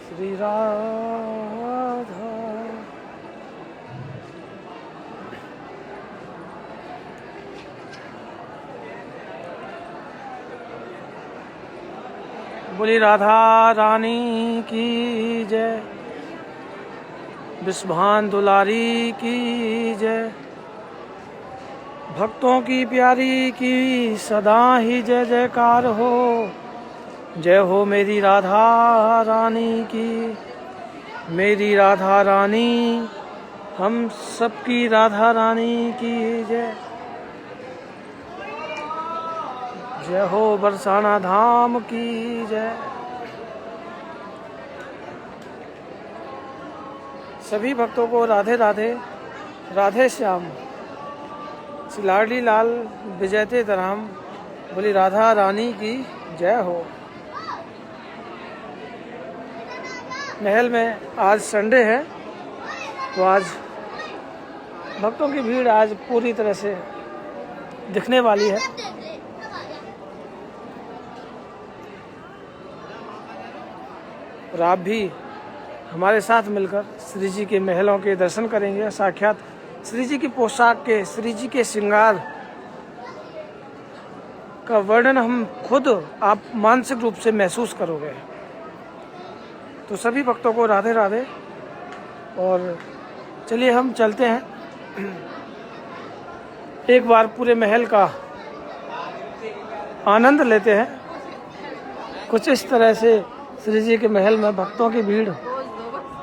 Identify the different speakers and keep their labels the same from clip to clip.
Speaker 1: श्री राधा। बोली राधा रानी की जय, विश्वभान दुलारी की जय, भक्तों की प्यारी की सदा ही जय जयकार हो। जय हो मेरी राधा रानी की, मेरी राधा रानी, हम सबकी राधा रानी की जय। जय हो बरसाना धाम की जय। सभी भक्तों को राधे राधे, राधे श्याम। श्री लाडली लाल विजयते धराम। बोली राधा रानी की जय हो। महल में आज संडे है, तो आज भक्तों की भीड़ आज पूरी तरह से दिखने वाली है। और आप भी हमारे साथ मिलकर श्री जी के महलों के दर्शन करेंगे। साक्षात श्री जी की पोशाक के, श्री जी के श्रृंगार का वर्णन हम खुद आप मानसिक रूप से महसूस करोगे। तो सभी भक्तों को राधे राधे। और चलिए हम चलते हैं, एक बार पूरे महल का आनंद लेते हैं। कुछ इस तरह से श्री जी के महल में भक्तों की भीड़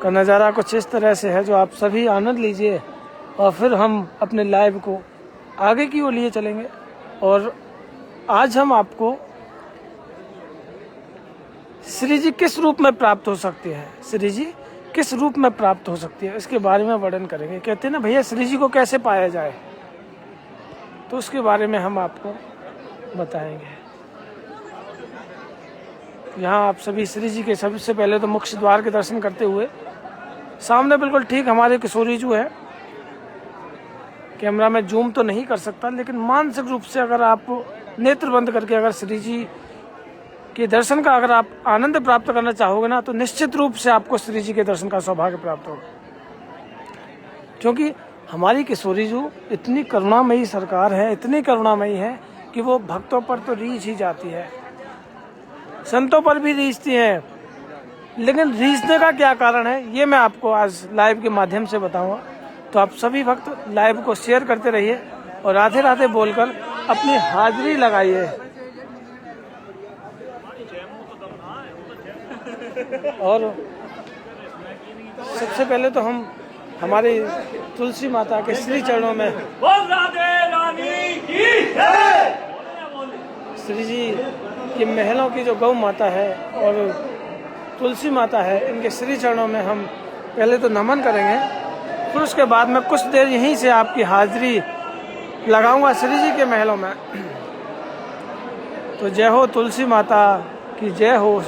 Speaker 1: का नज़ारा कुछ इस तरह से है, जो आप सभी आनंद लीजिए। और फिर हम अपने लाइव को आगे की ओर लिए चलेंगे। और आज हम आपको श्री जी किस रूप में प्राप्त हो सकती है, श्री जी किस रूप में प्राप्त हो सकती है, इसके बारे में वर्णन करेंगे। कहते हैं ना भैया, श्री जी को कैसे पाया जाए, तो उसके बारे में हम आपको बताएंगे। यहाँ आप सभी श्री जी के सबसे पहले तो मुख्य द्वार के दर्शन करते हुए, सामने बिल्कुल ठीक हमारे किशोरी जी है। कैमरा में जूम तो नहीं कर सकता, लेकिन मानसिक रूप से अगर आप नेत्र बंद करके अगर श्री जी के दर्शन का अगर आप आनंद प्राप्त करना चाहोगे ना, तो निश्चित रूप से आपको श्री जी के दर्शन का सौभाग्य प्राप्त होगा। क्योंकि हमारी किशोरी जी इतनी करुणामयी सरकार है, इतनी करुणामयी है कि वो भक्तों पर तो रीझ ही जाती है, संतों पर भी रीझती है। लेकिन रीझने का क्या कारण है, ये मैं आपको आज लाइव के माध्यम से बताऊंगा। तो आप सभी भक्त लाइव को शेयर करते रहिए और राधे राधे बोलकर अपनी हाजिरी लगाइए। और सबसे पहले तो हम हमारी तुलसी माता के श्री चरणों में, श्री जी के महलों की जो गौ माता है और तुलसी माता है, इनके श्री चरणों में हम पहले तो नमन करेंगे। फिर उसके बाद में कुछ देर यहीं से आपकी हाजिरी लगाऊंगा श्री जी के महलों में। तो जय हो तुलसी माता की जय हो।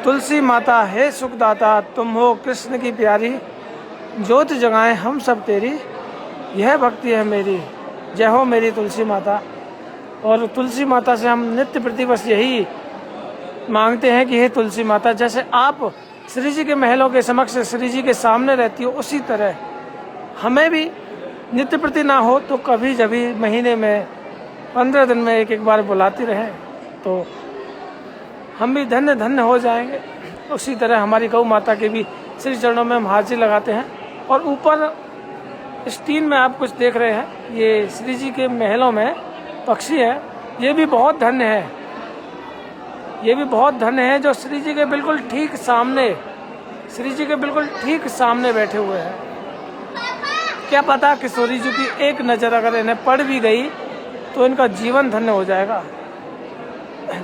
Speaker 1: तुलसी माता है सुखदाता, तुम हो कृष्ण की प्यारी, ज्योत जगाएं हम सब तेरी, यह भक्ति है मेरी। जय हो मेरी तुलसी माता। और तुलसी माता से हम नित्य प्रतिवर्ष यही मांगते हैं कि हे तुलसी माता, जैसे आप श्री जी के महलों के समक्ष श्री जी के सामने रहती हो, उसी तरह हमें भी नित्य प्रति ना हो तो कभी जभी महीने में 15 दिन में एक बार बुलाती रहें, तो हम भी धन्य धन्य हो जाएंगे। उसी तरह हमारी गौ माता के भी श्री चरणों में हम हाजिरी लगाते हैं। और ऊपर स्क्रीन में आप कुछ देख रहे हैं, ये श्री जी के महलों में पक्षी है। ये भी बहुत धन्य है, ये भी बहुत धन्य है जो श्री जी के बिल्कुल ठीक सामने, श्री जी के बिल्कुल ठीक सामने बैठे हुए हैं। क्या पता किशोरी जी की एक नज़र अगर इन्हें पड़ भी गई तो इनका जीवन धन्य हो जाएगा।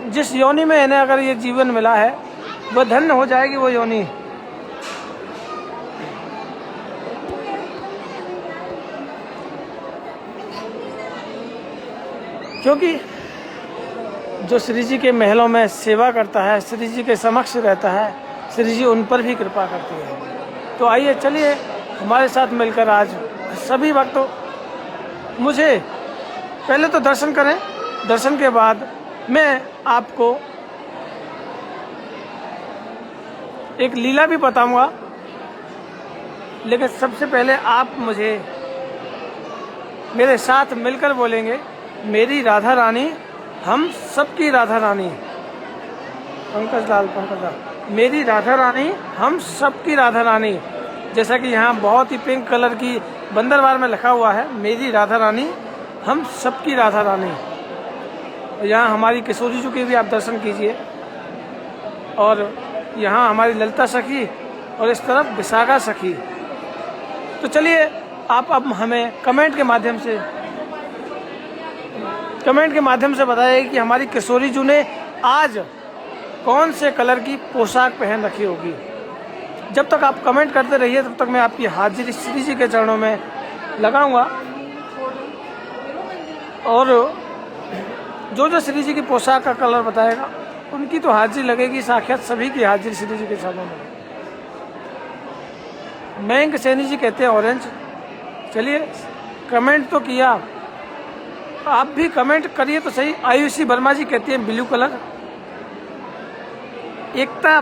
Speaker 1: जिस योनि में इन्हें अगर ये जीवन मिला है, वह धन्य हो जाएगी वो योनि। क्योंकि जो श्री जी के महलों में सेवा करता है, श्री जी के समक्ष रहता है, श्री जी उन पर भी कृपा करती है। तो आइए चलिए हमारे साथ मिलकर आज सभी भक्तों मुझे पहले तो दर्शन करें, दर्शन के बाद मैं आपको एक लीला भी बताऊंगा, लेकिन सबसे पहले आप मुझे मेरे साथ मिलकर बोलेंगे, मेरी राधा रानी हम सबकी राधा रानी। पंकज लाल, मेरी राधा रानी हम सबकी राधा रानी। जैसा कि यहाँ बहुत ही पिंक कलर की बंदरवार में लिखा हुआ है, मेरी राधा रानी हम सबकी राधा रानी। यहाँ हमारी किशोरी जी के भी आप दर्शन कीजिए, और यहाँ हमारी ललिता सखी, और इस तरफ विशाखा सखी। तो चलिए आप अब हमें कमेंट के माध्यम से बताइए कि हमारी किशोरी जी ने आज कौन से कलर की पोशाक पहन रखी होगी। जब तक आप कमेंट करते रहिए तब तक मैं आपकी हाजिरी श्री जी के चरणों में लगाऊंगा, और जो श्री जी की पोशाक का कलर बताएगा उनकी तो हाजिरी लगेगी, साक्षात सभी की हाजिरी श्री जी के चरणों में। मयंक सैनी जी कहते हैं ऑरेंज। चलिए कमेंट तो किया, आप भी कमेंट करिए तो सही। आयुषी वर्मा जी कहती है ब्लू कलर। एकता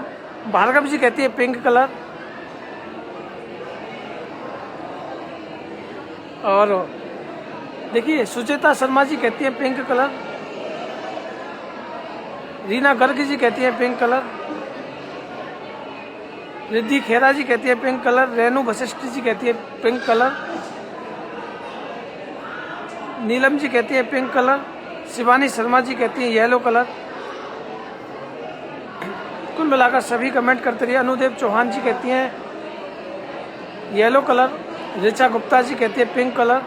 Speaker 1: भार्गव जी कहती है पिंक कलर। और देखिए सुचेता शर्मा जी कहती है पिंक कलर। रीना गर्ग जी कहती है पिंक कलर। रिद्धि खेरा जी कहती है पिंक कलर। रेणु वशिष्ठ जी कहती है पिंक कलर। नीलम जी कहती है पिंक कलर। शिवानी शर्मा जी कहती है येलो कलर। कुल मिलाकर सभी कमेंट करते रहिए। अनुदेव चौहान जी कहती हैं येलो कलर। ऋचा गुप्ता जी कहती है पिंक कलर।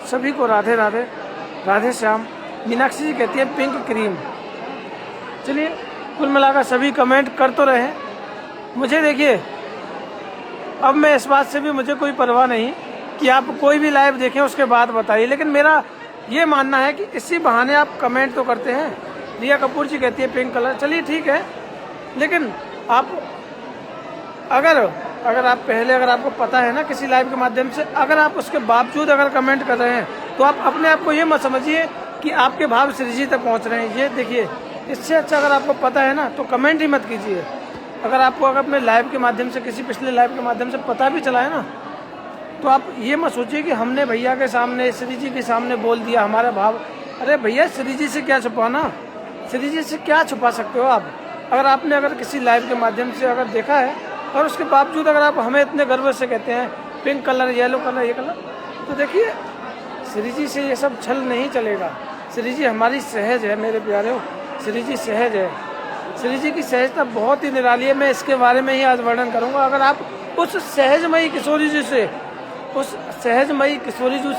Speaker 1: सभी को राधे राधे, राधे श्याम। मीनाक्षी जी कहती है पिंक क्रीम। चलिए कुल मिलाकर सभी कमेंट कर तो रहे। मुझे देखिए, अब मैं इस बात से भी मुझे कोई परवाह नहीं कि आप कोई भी लाइव देखें उसके बाद बताइए, लेकिन मेरा ये मानना है कि इसी बहाने आप कमेंट तो करते हैं। रिया कपूर जी कहती है पिंक कलर। चलिए ठीक है, लेकिन आप अगर आप पहले अगर आपको पता है ना किसी लाइव के माध्यम से, अगर आप उसके बावजूद अगर कमेंट कर रहे हैं तो आप अपने आप को ये मत समझिए कि आपके भाव श्री जी तक पहुँच रहे हैं। ये देखिए, इससे अच्छा अगर आपको पता है ना तो कमेंट ही मत कीजिए। अगर आपको अपने लाइव के माध्यम से, किसी पिछले लाइव के माध्यम से पता भी चला है ना, तो आप ये मत सोचिए कि हमने भैया के सामने, श्री जी के सामने बोल दिया हमारा भाव। अरे भैया, श्री जी से क्या छुपाना, श्री जी से क्या छुपा सकते हो आप। अगर किसी लाइव के माध्यम से अगर देखा है और उसके बावजूद अगर आप हमें इतने गर्व से कहते हैं पिंक कलर, येलो कलर, ये कलर, तो देखिए श्री जी से ये सब छल नहीं चलेगा। श्री जी हमारी सहज है मेरे प्यारे, श्री जी सहज है। श्री जी की सहजता बहुत ही निराली है। मैं इसके बारे में ही आज वर्णन करूंगा। अगर आप उस सहजमयी किशोरी जी से,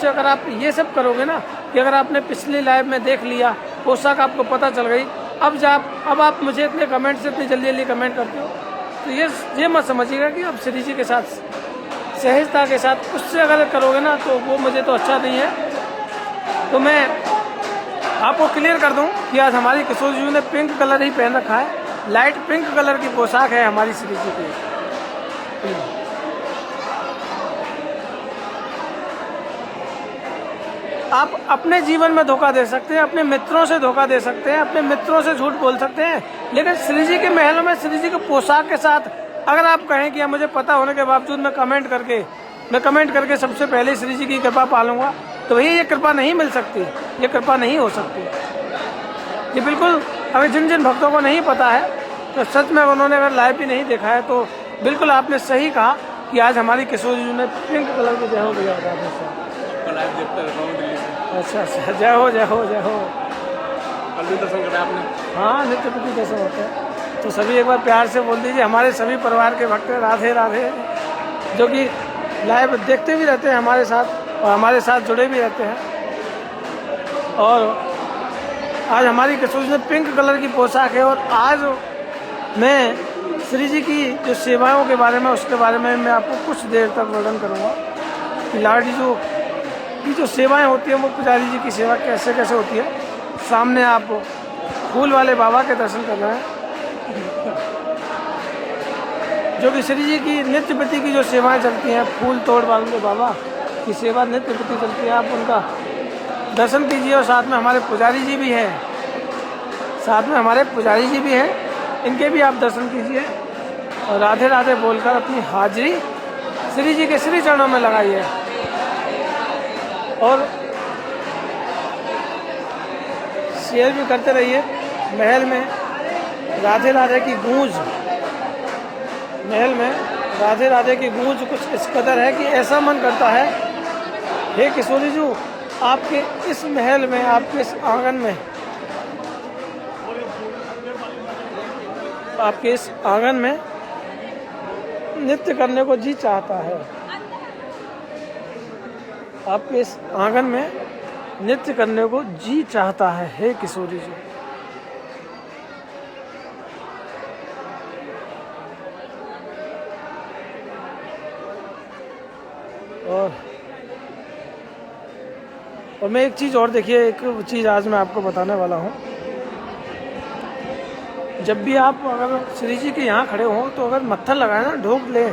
Speaker 1: अगर आप ये सब करोगे ना, कि अगर आपने पिछली लाइव में देख लिया, पोशाक आपको पता चल गई, अब आप मुझे इतने कमेंट से इतनी जल्दी कमेंट करते हो, तो ये मत समझिएगा कि अब श्री जी के साथ सहजता के साथ उससे अगर करोगे ना तो वो मुझे तो अच्छा नहीं है। तो मैं आपको क्लियर कर दूं कि आज हमारी किशोरी जी ने पिंक कलर ही पहन रखा है। लाइट पिंक कलर की पोशाक है हमारी श्री जी की। आप अपने जीवन में धोखा दे सकते हैं, अपने मित्रों से धोखा दे सकते हैं, अपने मित्रों से झूठ बोल सकते हैं, लेकिन श्री जी के महलों में श्री जी के पोशाक के साथ अगर आप कहें कि मुझे पता होने के बावजूद मैं कमेंट करके सबसे पहले श्री जी की कृपा पालूंगा, तो भैया ये कृपा नहीं मिल सकती, ये कृपा नहीं हो सकती। ये बिल्कुल, अगर जिन भक्तों को नहीं पता है तो सच में उन्होंने अगर लाइव भी नहीं देखा है तो बिल्कुल आपने सही कहा कि आज हमारी किशोरी जी ने पिंक कलर की जय हो गया। अच्छा, जय हो जय हो जय हो।
Speaker 2: कल भी दर्शन करा आपने?
Speaker 1: हाँ, नित्य प्रति दर्शन होते हैं। तो सभी एक बार प्यार से बोल दीजिए, हमारे सभी परिवार के भक्त राधे राधे, जो कि लाइव देखते भी रहते हैं हमारे साथ और हमारे साथ जुड़े भी रहते हैं। और आज हमारी किशोरी ने पिंक कलर की पोशाक है। और आज मैं श्री जी की जो सेवाओं के बारे में, उसके बारे में मैं आपको कुछ देर तक वर्णन करूँगा कि लाडी की जो सेवाएं होती हैं वो पुजारी जी की सेवा कैसे कैसे होती है। सामने आप फूल वाले बाबा के दर्शन कर रहे हैं, जो कि श्री जी की नित्य प्रति की जो सेवाएं चलती हैं, फूल तोड़ वाले बाबा की सेवा नित्य प्रति चलती है। आप उनका दर्शन कीजिए। और साथ में हमारे पुजारी जी भी हैं, साथ में हमारे पुजारी जी भी हैं, इनके भी आप दर्शन कीजिए और राधे राधे बोलकर अपनी हाजिरी श्री जी के श्री चरणों में लगाइए। और शेयर भी करते रहिए। महल में राधे राधे की गूंज, महल में राधे राधे की गूंज कुछ इस कदर है कि ऐसा मन करता है, हे किशोरी जी, आपके इस महल में, आपके इस आंगन में, आपके इस आंगन में नृत्य करने को जी चाहता है। आपके इस आंगन में नृत्य करने को जी चाहता है, हे किशोरी जी। और मैं एक चीज़ और, देखिए एक चीज़ आज मैं आपको बताने वाला हूँ। जब भी आप अगर श्री जी के यहाँ खड़े हों तो अगर मत्था लगाए ना, ढोक ले,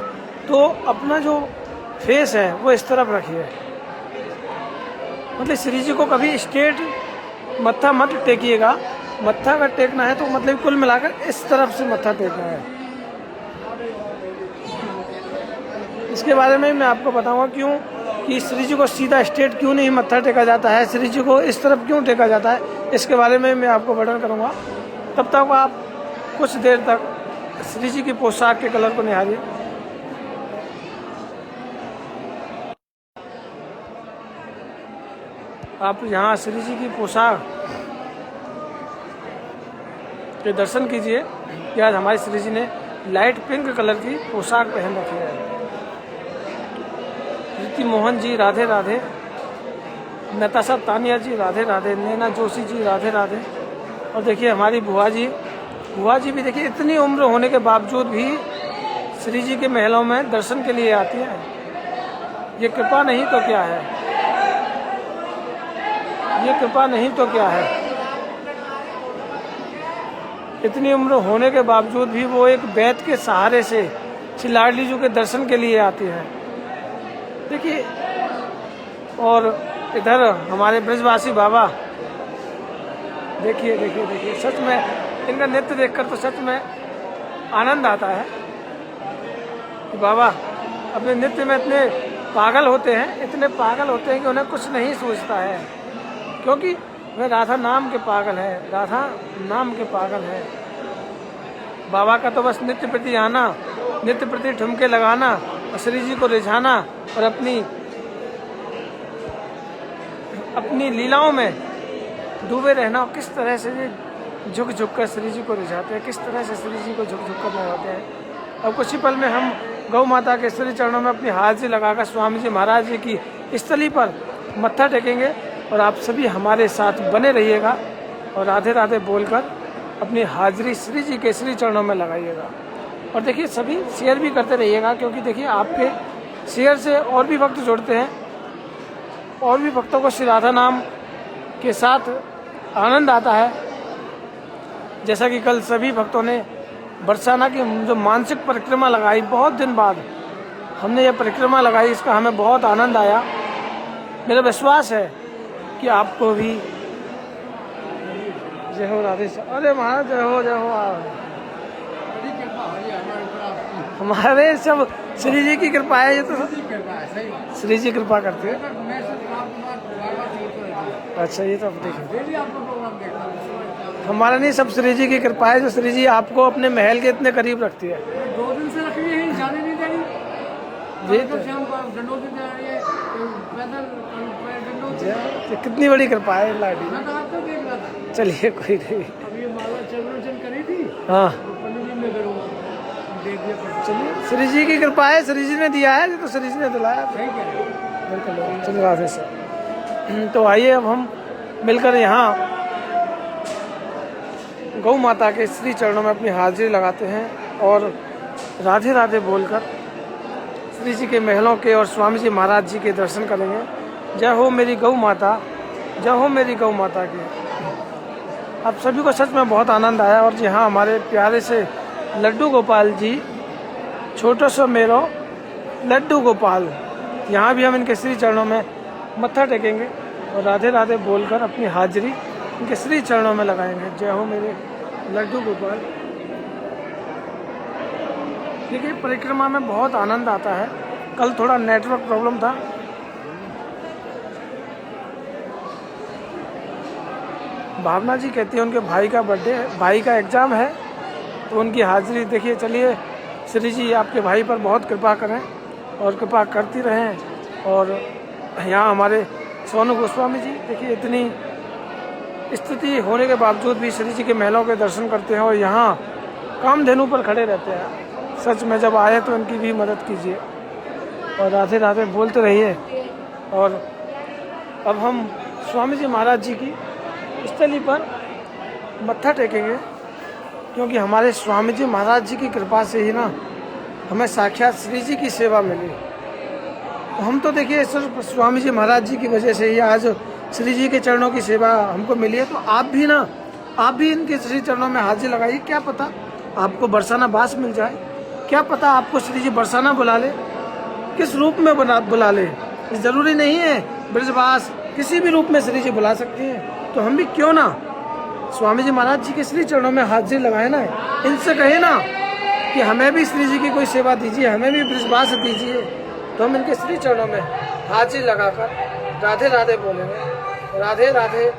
Speaker 1: तो अपना जो फेस है वो इस तरफ रखिए। मतलब श्री जी को कभी स्ट्रेट मत्था मत टेकिएगा। मत्था अगर टेकना है तो मतलब कुल मिलाकर इस तरफ से मत्था टेकना है। इसके बारे में मैं आपको बताऊंगा क्यों कि श्री जी को सीधा स्ट्रेट क्यों नहीं मत्था टेका जाता है, श्री जी को इस तरफ क्यों टेका जाता है, इसके बारे में मैं आपको वर्णन करूंगा। तब तक आप कुछ देर तक श्री जी की पोशाक के कलर को निहारिए। आप यहाँ श्री जी की पोशाक के दर्शन कीजिए कि आज हमारे श्री जी ने लाइट पिंक कलर की पोशाक पहन रखी है। प्रीति मोहन जी राधे राधे, नताशा तानिया जी राधे राधे, नैना जोशी जी राधे राधे। और देखिए हमारी बुआ जी भी देखिए इतनी उम्र होने के बावजूद भी श्री जी के महलों में दर्शन के लिए आती हैं। ये कृपा नहीं तो क्या है, ये कृपा नहीं तो क्या है। इतनी उम्र होने के बावजूद भी वो एक बैत के सहारे से श्री लाडली जी के दर्शन के लिए आती हैं। देखिए, और इधर हमारे ब्रजवासी बाबा, देखिए देखिए देखिए, सच में इनका नृत्य देखकर तो सच में आनंद आता है कि बाबा अपने नृत्य में इतने पागल होते हैं, इतने पागल होते हैं कि उन्हें कुछ नहीं सोचता है, क्योंकि वह राधा नाम के पागल है, राधा नाम के पागल है। बाबा का तो बस नृत्य प्रति आना, नृत्य प्रति ठुमके लगाना और श्री जी को रिझाना और अपनी लीलाओं में डूबे रहना। किस तरह से ये झुक झुक कर श्री जी को रिझाते हैं, किस तरह से श्री जी को झुक झुक कर लगाते हैं। और कुछ ही पल में हम गौ माता के श्री चरणों में अपनी हाजिरी लगाकर स्वामी जी महाराज जी की स्थली पर मत्था टेकेंगे। और आप सभी हमारे साथ बने रहिएगा और राधे राधे बोलकर अपनी हाजिरी श्री जी के श्री चरणों में लगाइएगा। और देखिए सभी शेयर भी करते रहिएगा, क्योंकि देखिए आपके शेयर से और भी भक्त जुड़ते हैं, और भी भक्तों को श्री राधा नाम के साथ आनंद आता है। जैसा कि कल सभी भक्तों ने बरसाना की जो मानसिक परिक्रमा लगाई, बहुत दिन बाद हमने ये परिक्रमा लगाई, इसका हमें बहुत आनंद आया। मेरा विश्वास है कि आपको भी। जय हो राधे। अरे महाराज जय हो जय हो। हमारे सब श्री जी की कृपा है, ये तो श्री जी कृपा करते हैं। अच्छा, ये तो आप देखिए, हमारा नहीं, सब श्री जी की कृपा है, जो श्री जी आपको अपने महल के इतने करीब रखती है।
Speaker 2: 2 दिन से रखी है, जाने नहीं दे रही।
Speaker 1: जी, कितनी बड़ी कृपा है लाडी। चलिए कोई नहीं। हाँ चलिए, श्री जी की कृपा है, श्री जी ने दिया है, तो श्री जी ने दिलाया। चलिए राधे से। तो आइए अब हम मिलकर यहाँ गौ माता के श्री चरणों में अपनी हाजिरी लगाते हैं और राधे राधे बोलकर श्री जी के महलों के और स्वामी जी महाराज जी के दर्शन करेंगे। जय हो मेरी गौ माता, जय हो मेरी गौ माता की। आप सभी को सच में बहुत आनंद आया। और जी हाँ, हमारे प्यारे से लड्डू गोपाल जी, छोटो सा मेरो लड्डू गोपाल, यहाँ भी हम इनके श्री चरणों में मत्था टेकेंगे और राधे राधे बोलकर अपनी हाजिरी उनके श्री चरणों में लगाएंगे। जय हो मेरे लड्डू गोपाल। देखिए परिक्रमा में बहुत आनंद आता है। कल थोड़ा नेटवर्क प्रॉब्लम था, भावना जी कहती है उनके भाई का बर्थडे है, भाई का एग्ज़ाम है, तो उनकी हाजिरी देखिए। चलिए श्री जी आपके भाई पर बहुत कृपा करें और कृपा करती रहें। और यहाँ हमारे सोनू गोस्वामी जी देखिए इतनी स्थिति होने के बावजूद भी श्री जी के महलों के दर्शन करते हैं और यहाँ कामधेनु पर खड़े रहते हैं। सच में जब आए तो इनकी भी मदद कीजिए और राधे राधे बोलते रहिए। और अब हम स्वामी जी महाराज जी की स्थली पर मत्था टेकेंगे, क्योंकि हमारे स्वामी जी महाराज जी की कृपा से ही ना हमें साक्षात श्री जी की सेवा मिली। तो हम तो देखिए सिर्फ स्वामी जी महाराज जी की वजह से ही आज श्री जी के चरणों की सेवा हमको मिली है। तो आप भी इनके श्री चरणों में हाजिर लगाइए। क्या पता आपको बरसाना बास मिल जाए, क्या पता आपको श्री जी बरसाना बुला ले, किस रूप में बुला ले। ज़रूरी नहीं है ब्रजवास, किसी भी रूप में श्री जी बुला सकते हैं। तो हम भी क्यों ना स्वामी जी महाराज जी के श्री चरणों में हाजिर लगाए ना, इनसे कहे ना कि हमें भी श्री जी की कोई सेवा दीजिए, हमें भी ब्रजवास दीजिए। तो हम इनके श्री चरणों में हाजिर लगाकर राधे राधे बोलेंगे, राधे राधे।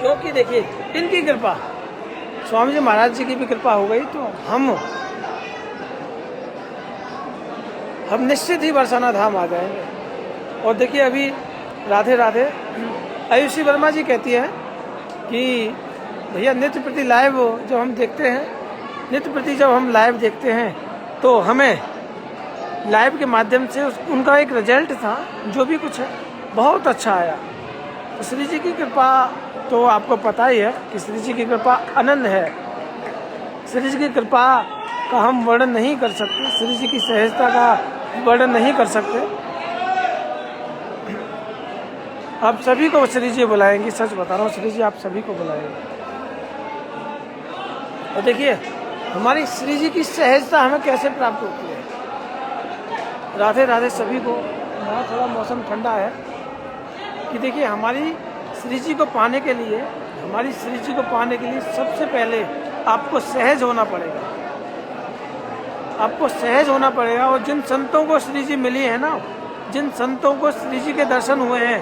Speaker 1: क्योंकि देखिए इनकी कृपा, स्वामी जी महाराज जी की भी कृपा हो गई तो हम निश्चित ही बरसाना धाम आ जाएंगे। और देखिए अभी राधे राधे आयुषी वर्मा जी कहती है कि भैया नित्य प्रति लाइव जब हम देखते हैं, नित्य प्रति जब हम लाइव देखते हैं तो हमें लाइव के माध्यम से उनका एक रिजल्ट था, जो भी कुछ है बहुत अच्छा आया। तो श्री जी की कृपा तो आपको पता ही है कि श्री जी की कृपा अनंत है। श्री जी की कृपा का हम वर्णन नहीं कर सकते, श्री जी की सहजता का वर्णन नहीं कर सकते। आप सभी को श्री जी बुलाएंगी, सच बता रहा हूँ, श्री जी आप सभी को बुलाएंगे। और देखिए हमारी श्री जी की सहजता हमें कैसे प्राप्त होती है। राधे राधे सभी को। यहाँ थोड़ा मौसम ठंडा है कि देखिए हमारी श्री जी को पाने के लिए, हमारी श्री जी को पाने के लिए सबसे पहले आपको सहज होना पड़ेगा, आपको सहज होना पड़ेगा। और जिन संतों को श्री जी मिली है ना, जिन संतों को श्री जी के दर्शन हुए हैं,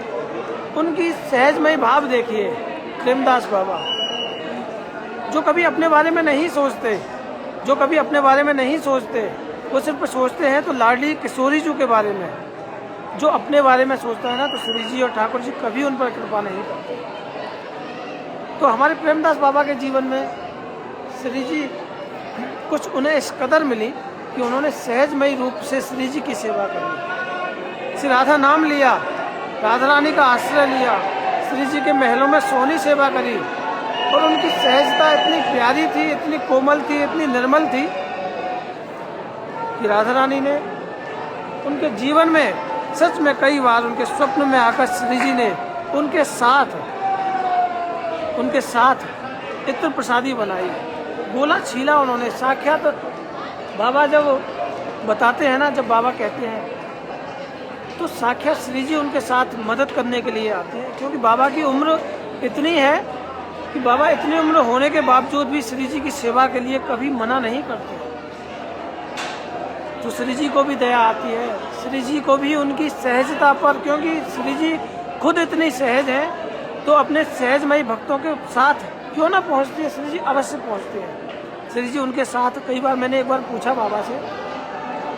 Speaker 1: उनकी सहजमय भाव देखिए। प्रेमदास बाबा जो कभी अपने बारे में नहीं सोचते, जो कभी अपने बारे में नहीं सोचते, वो सिर्फ सोचते हैं तो लाडली किशोरी जी के बारे में। जो अपने बारे में सोचता है ना, तो श्री जी और ठाकुर जी कभी उन पर कृपा नहीं करते। तो हमारे प्रेमदास बाबा के जीवन में श्री जी कुछ उन्हें इस कदर मिली कि उन्होंने सहजमयी रूप से श्री जी की सेवा करी। श्री राधा नाम लिया, राधा रानी का आश्रय लिया, श्री जी के महलों में सोनी सेवा करी। और उनकी सहजता इतनी प्यारी थी, इतनी कोमल थी, इतनी निर्मल थी कि राधा रानी ने उनके जीवन में सच में कई बार उनके स्वप्न में आकर श्री जी ने उनके साथ इत्र प्रसादी बनाई, गोला छीला उन्होंने। साक्षात बाबा जब बताते हैं ना, जब बाबा कहते हैं तो साक्षात श्री जी उनके साथ मदद करने के लिए आते हैं। क्योंकि बाबा की उम्र इतनी है कि बाबा इतनी उम्र होने के बावजूद भी श्री जी की सेवा के लिए कभी मना नहीं करते। तो श्री जी को भी दया आती है, श्री जी को भी उनकी सहजता पर, क्योंकि श्री जी खुद इतनी सहज हैं, तो अपने सहजमयी भक्तों के साथ क्यों ना पहुंचते हैं, श्री जी अवश्य पहुंचते हैं। श्री जी उनके साथ कई बार, मैंने एक बार पूछा बाबा से,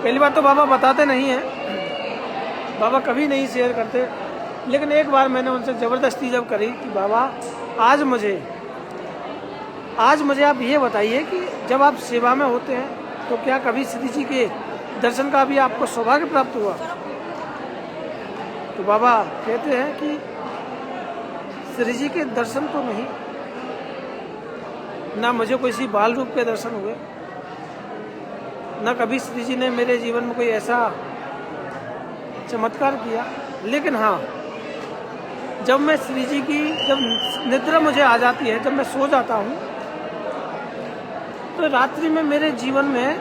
Speaker 1: पहली बार तो बाबा बताते नहीं हैं, बाबा कभी नहीं शेयर करते, लेकिन एक बार मैंने उनसे ज़बरदस्ती जब करी कि बाबा आज मुझे आप ये बताइए कि जब आप सेवा में होते हैं तो क्या कभी श्री जी के दर्शन का भी आपको सौभाग्य प्राप्त हुआ? तो बाबा कहते हैं कि श्री जी के दर्शन तो नहीं, ना मुझे किसी बाल रूप के दर्शन हुए, ना कभी श्री जी ने मेरे जीवन में कोई ऐसा चमत्कार किया। लेकिन हाँ, जब मैं श्री जी की, जब निद्रा मुझे आ जाती है, जब मैं सो जाता हूँ, तो रात्रि में मेरे जीवन में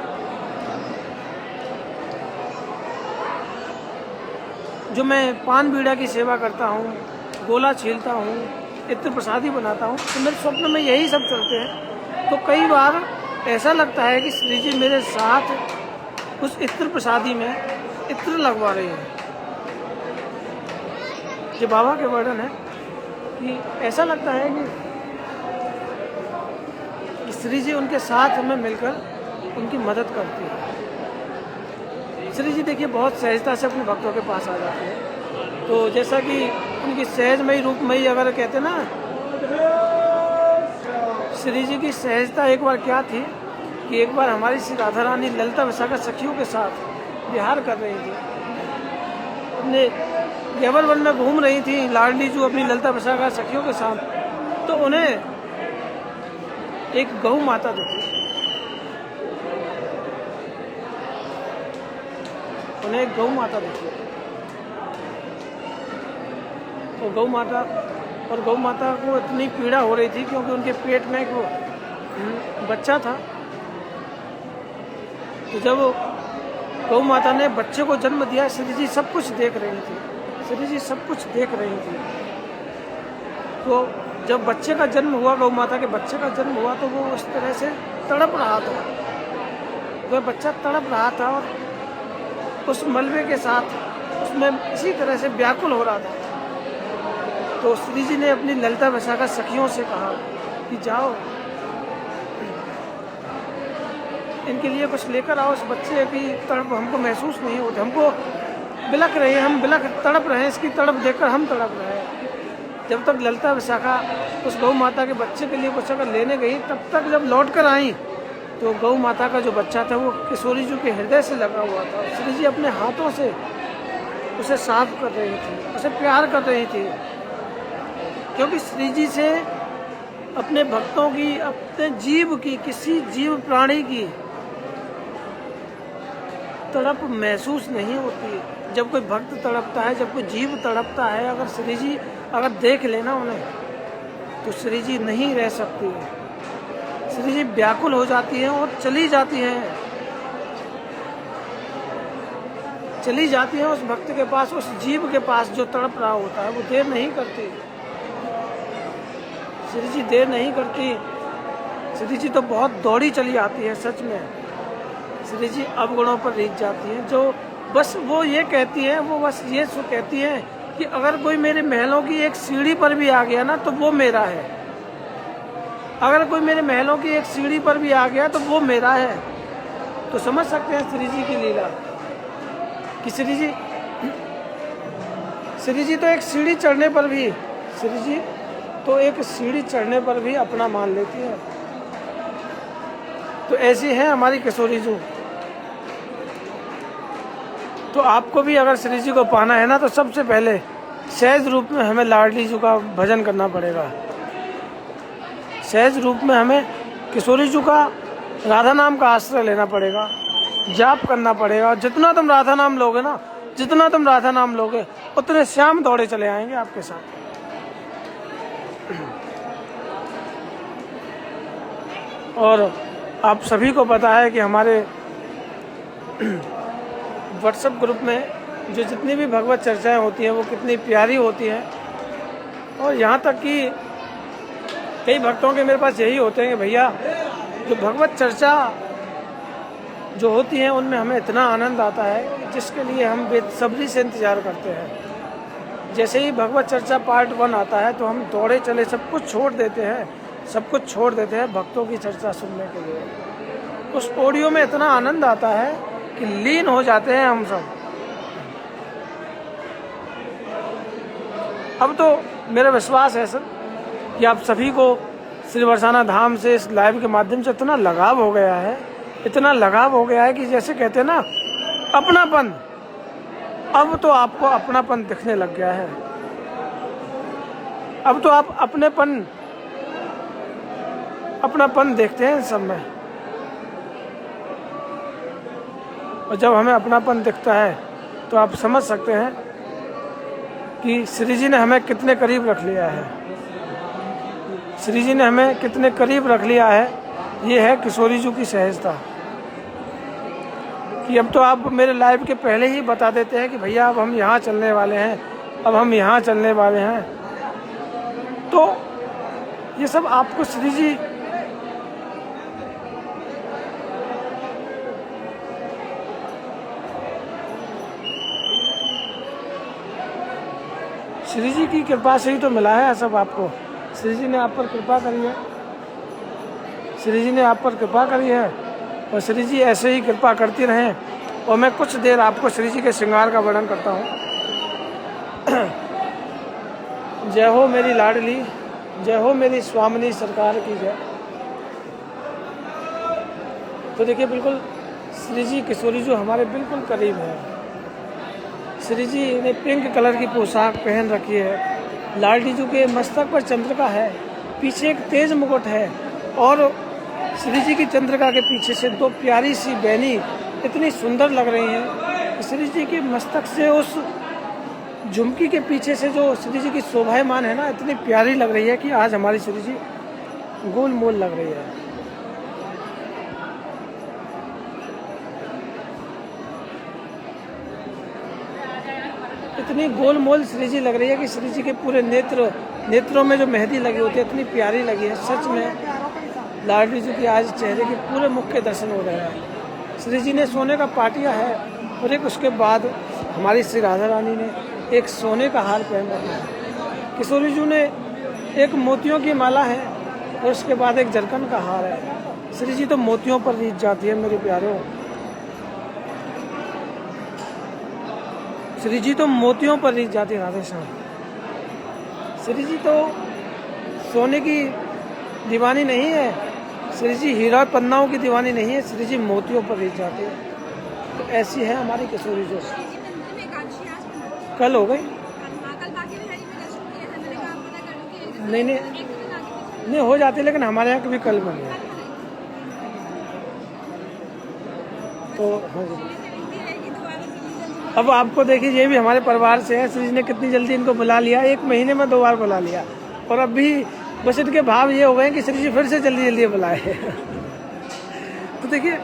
Speaker 1: जो मैं पान बीड़ा की सेवा करता हूँ, गोला छीलता हूँ, इत्र प्रसादी बनाता हूँ, तो मेरे स्वप्न में यही सब चलते हैं। तो कई बार ऐसा लगता है कि श्री जी मेरे साथ उस इत्र प्रसादी में इत्र लगवा रही हैं। ये बाबा के वर्णन है कि ऐसा लगता है कि श्री जी उनके साथ हमें मिलकर उनकी मदद करती है। श्री जी देखिए बहुत सहजता से अपने भक्तों के पास आ जाते हैं। तो जैसा कि उनकी सहजमयी रूपमयी अगर कहते ना, श्री जी की सहजता एक बार क्या थी कि एक बार हमारी श्री राधा रानी ललिता विशाखा सखियों के साथ विहार कर रही थी, अपने यवन वन में घूम रही थी लाडली जो अपनी ललिता विशाखा सखियों के साथ। तो उन्हें एक गौ माता दिखी, उन्हें एक गौ माता दिखी। तो गौ माता को इतनी पीड़ा हो रही थी क्योंकि उनके पेट में एक बच्चा था। तो जब गौ माता ने बच्चे को जन्म दिया, श्री जी सब कुछ देख रही थी, श्री जी सब कुछ देख रही थी। तो जब बच्चे का जन्म हुआ, गौ माता के बच्चे का जन्म हुआ, तो वो उस तरह से तड़प रहा था, वह बच्चा तड़प रहा था और उस मलबे के साथ उसमें इसी तरह से व्याकुल हो रहा था। तो श्री जी ने अपनी ललिता विशाखा सखियों से कहा कि जाओ इनके लिए कुछ लेकर आओ, इस बच्चे की तड़प हमको महसूस नहीं होती, हमको बिलख रही है, हम तड़प रहे हैं, इसकी तड़प देखकर हम तड़प रहे हैं। जब तक ललिता विशाखा उस गौ माता के बच्चे के लिए कुछ अगर लेने गई, तब तक जब लौट कर आई तो गौ माता का जो बच्चा था वो किशोरी जी के हृदय से लगा हुआ था। श्री जी अपने हाथों से उसे साफ कर रही थी, उसे प्यार कर रही थी, क्योंकि श्री जी से अपने भक्तों की, अपने जीव की, किसी जीव प्राणी की तड़प महसूस नहीं होती। जब कोई भक्त तड़पता है, जब कोई जीव तड़पता है, अगर श्री जी अगर देख लेना उन्हें, तो श्री जी नहीं रह सकती है, श्री जी व्याकुल हो जाती हैं और चली जाती हैं उस भक्त के पास, उस जीव के पास जो तड़प रहा होता है। वो देर नहीं करती, श्री जी देर नहीं करती। श्री जी तो बहुत दौड़ी चली आती है। सच में श्री जी अवगुणों पर रीत जाती हैं, जो बस वो ये कहती हैं, वो बस ये कहती हैं कि अगर कोई मेरे महलों की एक सीढ़ी पर भी आ गया ना, तो वो मेरा है। अगर कोई मेरे महलों की एक सीढ़ी पर भी आ गया तो वो मेरा है। तो समझ सकते हैं श्री जी की लीला कि श्री जी तो एक सीढ़ी चढ़ने पर भी, श्री जी तो एक सीढ़ी चढ़ने पर भी अपना मान लेती है। तो ऐसी है हमारी किशोरी जी। तो आपको भी अगर श्री जी को पाना है ना, तो सबसे पहले सहज रूप में हमें लाडली जी का भजन करना पड़ेगा। सहज रूप में हमें किशोरी जी का राधा नाम का आश्रय लेना पड़ेगा, जाप करना पड़ेगा। जितना तुम राधा नाम लोगे ना, जितना तुम राधा नाम लोगे, उतने श्याम दौड़े चले आएंगे आपके साथ। और आप सभी को पता है कि हमारे व्हाट्सएप ग्रुप में जो जितनी भी भगवत चर्चाएं होती हैं वो कितनी प्यारी होती हैं। और यहाँ तक कि कई भक्तों के मेरे पास यही होते हैं कि भैया जो भगवत चर्चा जो होती हैं उनमें हमें इतना आनंद आता है जिसके लिए हम बेसब्री से इंतज़ार करते हैं। जैसे ही भगवत चर्चा पार्ट 1 आता है तो हम दौड़े चले सब कुछ छोड़ देते हैं भक्तों की चर्चा सुनने के लिए। उस ऑडियो में इतना आनंद आता है कि लीन हो जाते हैं हम सब। अब तो मेरा विश्वास है सर कि आप सभी को श्री बरसाना धाम से इस लाइव के माध्यम से इतना लगाव हो गया है कि जैसे कहते हैं ना अपनापन, अब तो आपको अपनापन दिखने लग गया है। अब तो आप अपनापन देखते हैं सब में। और जब हमें अपनापन दिखता है तो आप समझ सकते हैं कि श्री जी ने हमें कितने करीब रख लिया है। श्री जी ने हमें कितने करीब रख लिया है। ये है किशोरी जी की सहजता। कि अब तो आप मेरे लाइव के पहले ही बता देते हैं कि भैया अब हम यहाँ चलने वाले हैं, अब हम यहाँ चलने वाले हैं। तो ये सब आपको श्री जी की कृपा से ही तो मिला है सब आपको। श्री जी ने आप पर कृपा करी है, श्री जी ने आप पर कृपा करी है और श्री जी ऐसे ही कृपा करती रहें। और मैं कुछ देर आपको श्री जी के श्रृंगार का वर्णन करता हूँ। जय हो मेरी लाडली, जय हो मेरी स्वामिनी सरकार की जय। तो देखिए बिल्कुल श्री जी किशोरी जो हमारे बिल्कुल करीब है। श्री जी ने पिंक कलर की पोशाक पहन रखी है। लाडली जी के मस्तक पर चंद्रिका है, पीछे एक तेज मुकुट है और श्री जी की चंद्रिका के पीछे से दो प्यारी सी बैनी इतनी सुंदर लग रही हैं। श्री जी के मस्तक से उस झुमकी के पीछे से जो श्री जी की शोभायमान है ना, इतनी प्यारी लग रही है कि आज हमारी श्री जी गोल मोल लग रही है। इतनी गोल मोल श्री जी लग रही है कि श्री जी के पूरे नेत्रों में जो मेहंदी लगी होती है इतनी प्यारी लगी है। सच में लाडली जी की आज चेहरे के पूरे मुख के दर्शन हो रहे हैं। श्री जी ने सोने का पाटिया है और एक उसके बाद हमारी श्री राधा रानी ने एक सोने का हार पहन रखा है। किशोरी जी ने एक मोतियों की माला है और उसके बाद एक जरकन का हार है। श्री जी तो मोतियों पर रीत जाती है मेरे प्यारों। श्री जी तो मोतियों पर रीत जाती है राधे श्याम। श्री जी तो सोने की दीवानी नहीं है, श्री जी हीरा पन्नाओं की दीवानी नहीं है, श्री जी मोतियों पर रीत जाती है। तो ऐसी है हमारी किशोरी जो। कल हो गई? नहीं हो जाती, लेकिन हमारे यहाँ कभी कल बन गया तो हाँ। अब आपको देखिए ये भी हमारे परिवार से है। श्री जी ने कितनी जल्दी इनको बुला लिया, 1 महीने में 2 बार बुला लिया और अब भी बस इनके भाव ये हो गए कि श्री जी फिर से जल्दी जल्दी बुलाए। तो देखिए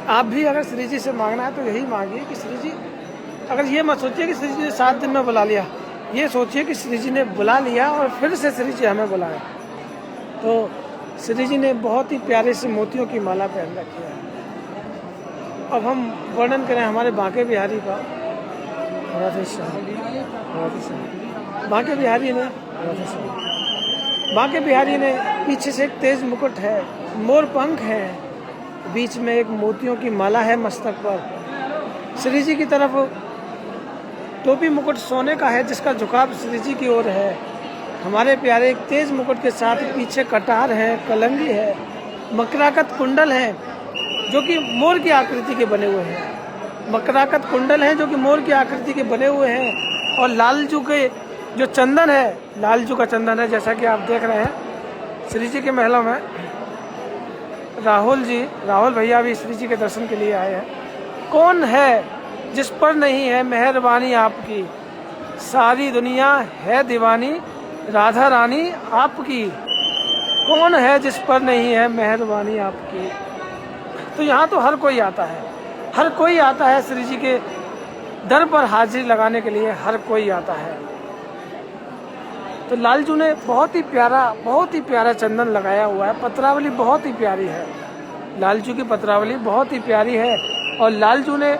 Speaker 1: आप भी अगर श्री जी से मांगना है तो यही मांगिए कि श्री जी, अगर ये मत सोचिए कि श्री जी ने 7 दिन में बुला लिया, ये सोचिए कि श्री जी ने बुला लिया और फिर से श्री जी हमें बुलाए। तो श्री जी ने बहुत ही प्यारे से मोतियों की माला पहन रखी है। अब हम वर्णन करें हमारे बांके बिहारी का। राधे श्याम, राधे श्याम। बांके बिहारी ने, राधे श्याम। बांके बिहारी ने पीछे से एक तेज मुकुट है, मोर पंख है, बीच में एक मोतियों की माला है मस्तक पर। श्री जी की तरफ टोपी मुकुट सोने का है जिसका झुकाव श्री जी की ओर है। हमारे प्यारे एक तेज मुकुट के साथ पीछे कटार है, कलंगी है, मकराकत कुंडल है जो कि मोर की आकृति के बने हुए हैं। मकराकत कुंडल हैं जो कि मोर की आकृति के बने हुए हैं। और लालजू के जो चंदन है, लालजू का चंदन है, जैसा कि आप देख रहे हैं श्री जी के महलों में। राहुल भैया भी श्री जी के दर्शन के लिए आए हैं। कौन है जिस पर नहीं है मेहरबानी आपकी, सारी दुनिया है दीवानी राधा रानी आपकी। कौन है जिस पर नहीं है मेहरबानी आपकी। तो यहाँ तो हर कोई आता है, हर कोई आता है श्री जी के दर पर हाजिरी लगाने के लिए, हर कोई आता है। तो लालजू ने बहुत ही प्यारा चंदन लगाया हुआ है। पत्रावली बहुत ही प्यारी है, लालजू की पत्रावली बहुत ही प्यारी है। और लालजू ने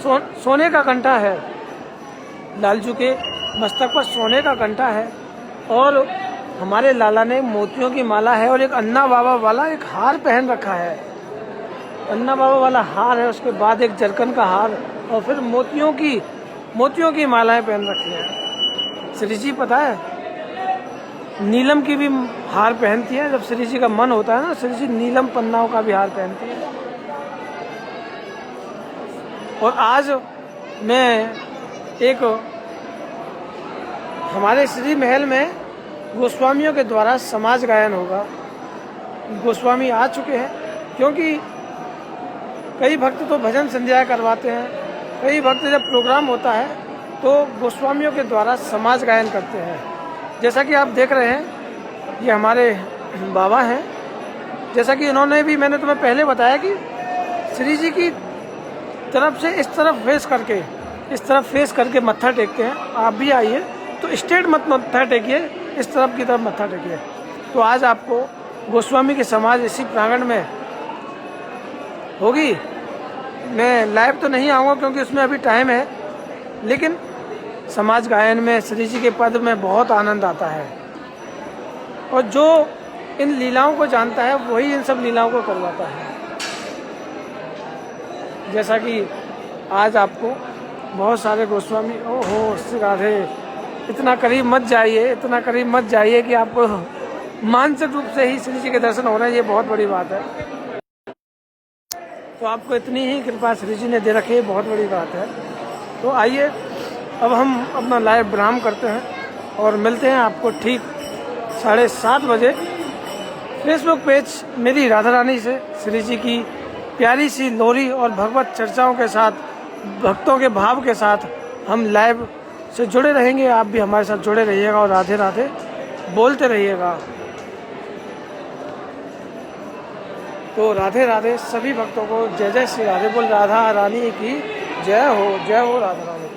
Speaker 1: सोने का कंठा है, लालजू के मस्तक पर सोने का कंठा है। और हमारे लाला ने मोतियों की माला है और एक अन्ना बाबा वाला एक हार पहन रखा है, अन्ना बाबा वाला हार है। उसके बाद एक जरकन का हार और फिर मोतियों की मालाएं पहन रखी है। श्री जी पता है नीलम की भी हार पहनती है। जब श्री जी का मन होता है ना, श्री जी नीलम पन्नाओं का भी हार पहनती है। और आज मैं एक हमारे श्री महल में गोस्वामियों के द्वारा समाज गायन होगा। गोस्वामी आ चुके हैं, क्योंकि कई भक्त तो भजन संध्या करवाते हैं, कई भक्त जब प्रोग्राम होता है तो गोस्वामियों के द्वारा समाज गायन करते हैं। जैसा कि आप देख रहे हैं ये हमारे बाबा हैं। जैसा कि इन्होंने भी, मैंने तुम्हें पहले बताया कि श्री जी की तरफ से इस तरफ फेस करके मत्था टेकते हैं। आप भी आइए तो स्ट्रेट मत मत्था टेकिए, इस तरफ की तरफ मत्था टेकिए। तो आज आपको गोस्वामी की समाज इसी प्रांगण में होगी। मैं लाइव तो नहीं आऊँगा क्योंकि उसमें अभी टाइम है, लेकिन समाज गायन में श्री जी के पद में बहुत आनंद आता है। और जो इन लीलाओं को जानता है वही इन सब लीलाओं को करवाता है। जैसा कि आज आपको बहुत सारे गोस्वामी, ओहो राधे, इतना करीब मत जाइए कि आपको मानसिक रूप से ही श्री जी के दर्शन हो रहे हैं, ये बहुत बड़ी बात है। तो आपको इतनी ही कृपा श्री जी ने दे रखी है, बहुत बड़ी बात है। तो आइए अब हम अपना लाइव विराम करते हैं और मिलते हैं आपको ठीक 7:30 बजे फेसबुक पेज मेरी राधा रानी से श्री जी की प्यारी सी लोरी और भगवत चर्चाओं के साथ, भक्तों के भाव के साथ हम लाइव से जुड़े रहेंगे। आप भी हमारे साथ जुड़े रहिएगा और राधे राधे बोलते रहिएगा। तो राधे राधे सभी भक्तों को जय जय श्री राधे बोल। राधा रानी की जय हो राधा रानी।